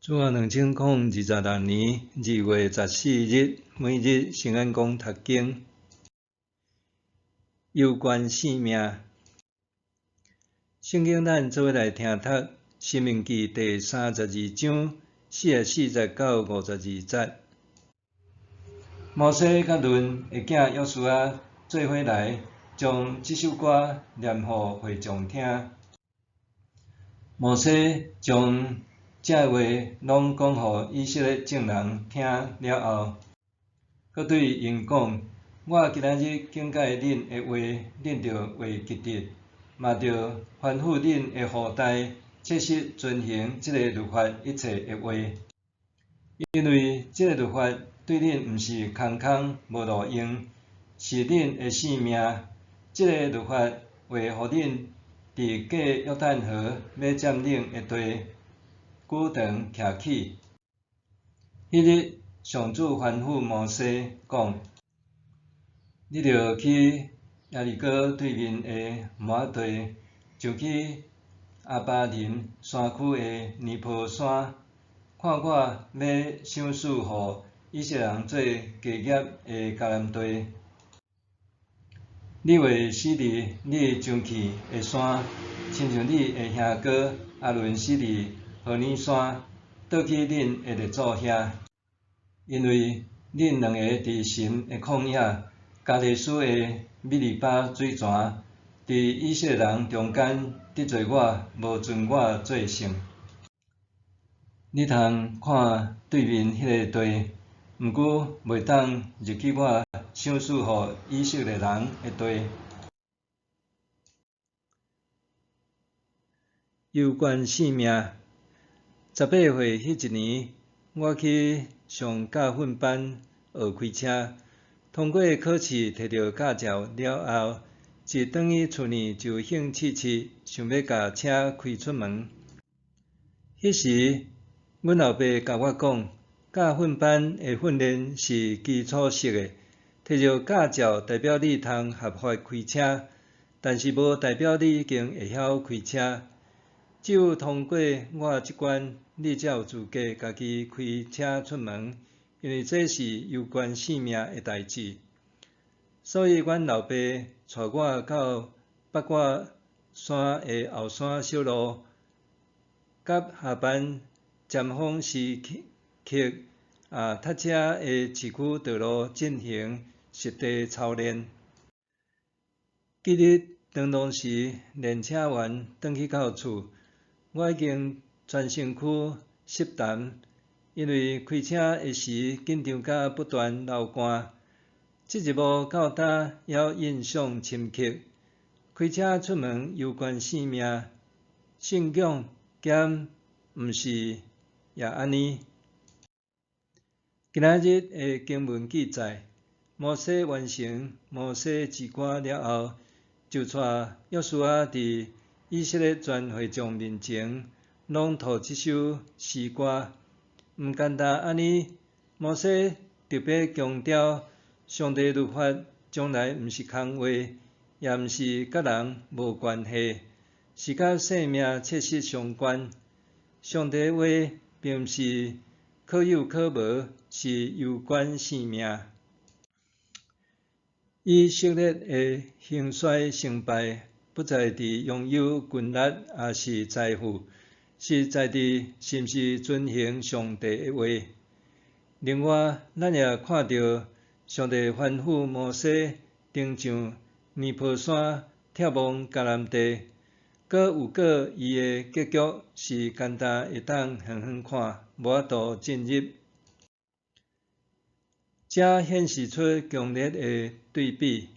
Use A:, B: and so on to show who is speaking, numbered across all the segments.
A: 主啊，2026年2月14日，每日圣安宫读经，有关性命。圣经咱做伙来听读《申命记》第32章44到52节。摩西甲伦的囝约书亚做伙来，将这首歌念互会众听。摩西将这话拢讲互以色列众人听了后，佮对因讲：我今仔日警戒恁的话，恁着会记得，嘛着吩咐恁的后代切实遵行这个律法一切的话，因为这个律法对恁毋是空空无路用，是恁的性命。这个律法会互恁伫过约旦河要占领的地，久长徛起。迄日，上主吩咐摩西讲：你着去耶利哥对面的摩押地，就去阿巴林山区的尼坡山，看我要赏赐互以色列人做家业的迦南地。你会死伫你上去的山，亲像你的兄哥阿伦死伫何尼山，倒去恁的列祖遐。因为恁两个伫神的旷野，加利斯的米利巴水泉，伫以色列人中间得罪我，无尊我做圣。你通看对面迄个地，毋过袂当入去我赏赐互以色列人的地。有关性命。18岁迄一年，我去上教训班学开车，通过考试摕到驾照了后，一转去厝呢就兴气气，想要甲车开出门。迄时，阮老爸甲我讲，教训班的训练是基础式的，摕到驾照代表你通合法开车，但是无代表你已经会晓开车。只有通过我即关，你才有资格家己开车出门，因为这是有关性命的代志。所以，阮老爸带我到八卦山的后山小路，甲下班尖峰时刻塞车的市区道路进行实地操练。今日长途时，练车完转去到厝，我已经全身躯湿湿，因为开车的时紧张甲不断流汗。这一幕到今还印象深刻。开车出门有关性命，圣经兼毋是也安尼。今仔日的经文记载，摩西完成摩西之歌了后，就带约书亚伫以色列全会众面前朗读这首诗歌。毋简单安尼，摩西特别强调，上帝律法从来毋是空话，也毋是甲人无关系，是甲生命切实相关。上帝话并毋是可有可无，是有关性命。以色列的兴衰成败，不在伫拥有权力也是财富，是在伫是毋是遵行上帝的话。另外，咱也看到上帝吩咐摩西登上尼坡山眺望迦南地，佮有过伊的结局是简单会当远远看，无法度进入。这显示出强烈的对比，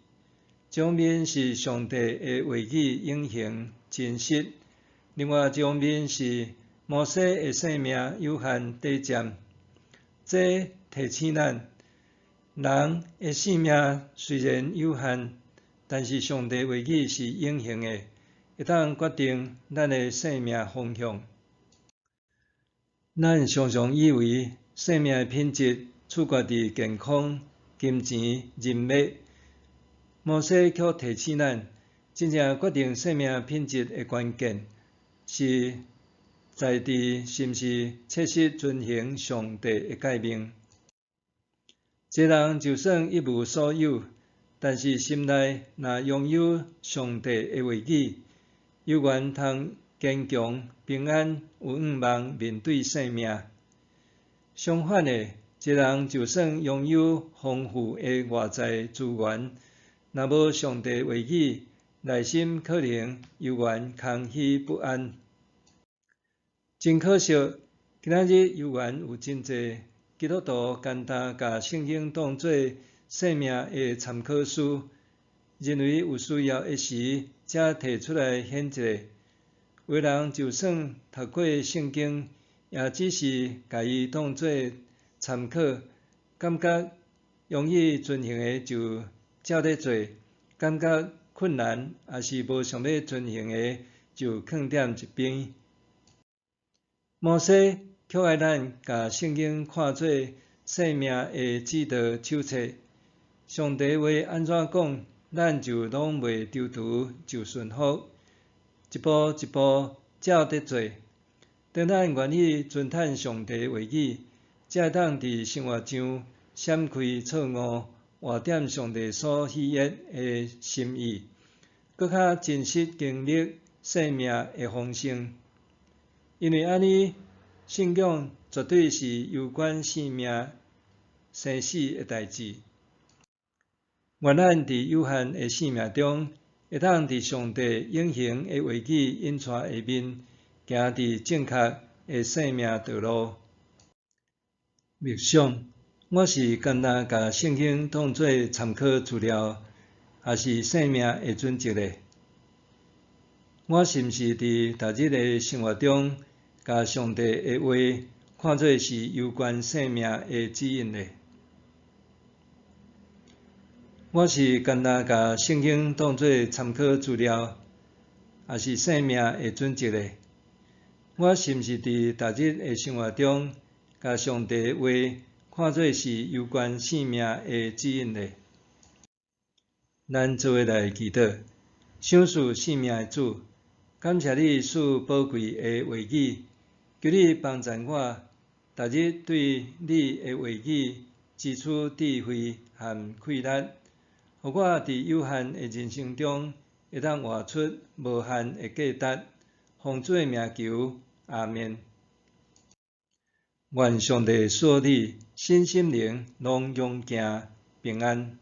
A: 一方面是上帝的话语永恒真实，另外一方面是摩西的生命有限短暂。这提醒咱，人的性命虽然有限，但是上帝话语是永恒的，会当决定咱的生命方向。咱常常以为生命的品质处决伫健康、金钱、人脉，摩西却提醒咱，真正决定生命品质的关键是在地是毋是切实遵行上帝的诫命？一个人就算一无所有，但是心内若拥有上帝的话语，有缘通坚强、平安、有盼望面对生命。相反的，一个人就算拥有丰富的外在资源，若无上帝话语，内心可能犹原空虚不安。真可惜，今仔日犹原有真侪基督徒简单把圣经当作生命的参考书，认为有需要的时才摕出来显一下。有人就算读过圣经，也只是把伊当作参考，感觉容易遵行的就照咧做，感觉困难也是无想要遵行的就放踮一边。摩西却爱咱把圣经看作生命的指导手册，上帝话安怎讲，咱就拢袂丢涂就顺服，一步一步照咧做。当咱愿意遵趁上帝话语，才会当伫生活上闪开错误，活点上帝所喜悦的心意，搁较真实经历生命的丰盛。因为安尼，信仰绝对是攸关生命生死的代志。愿咱伫有限的生命中，会当伫上帝永恒的话语引带下面，行伫正确的生命道路。默想，我是单单把圣经当作参考资料，还是生命的准则呢？我是毋是伫逐日的生活中，把上帝的话看作是攸关生命的指引呢？我是单单把圣经当作参考资料，还是生命的准则呢？我是毋是伫逐日的生活中，把上帝的话看作是攸关生命的指引呢？咱做伙来祈祷，赏赐生命的主，感谢你赐宝贵的话语，求你帮助我，逐日对你的话语支取智慧和气力，互我伫有限的人生中，会当活出无限的价值。奉主的名求，阿们。愿上帝赐你身心灵拢勇健平安。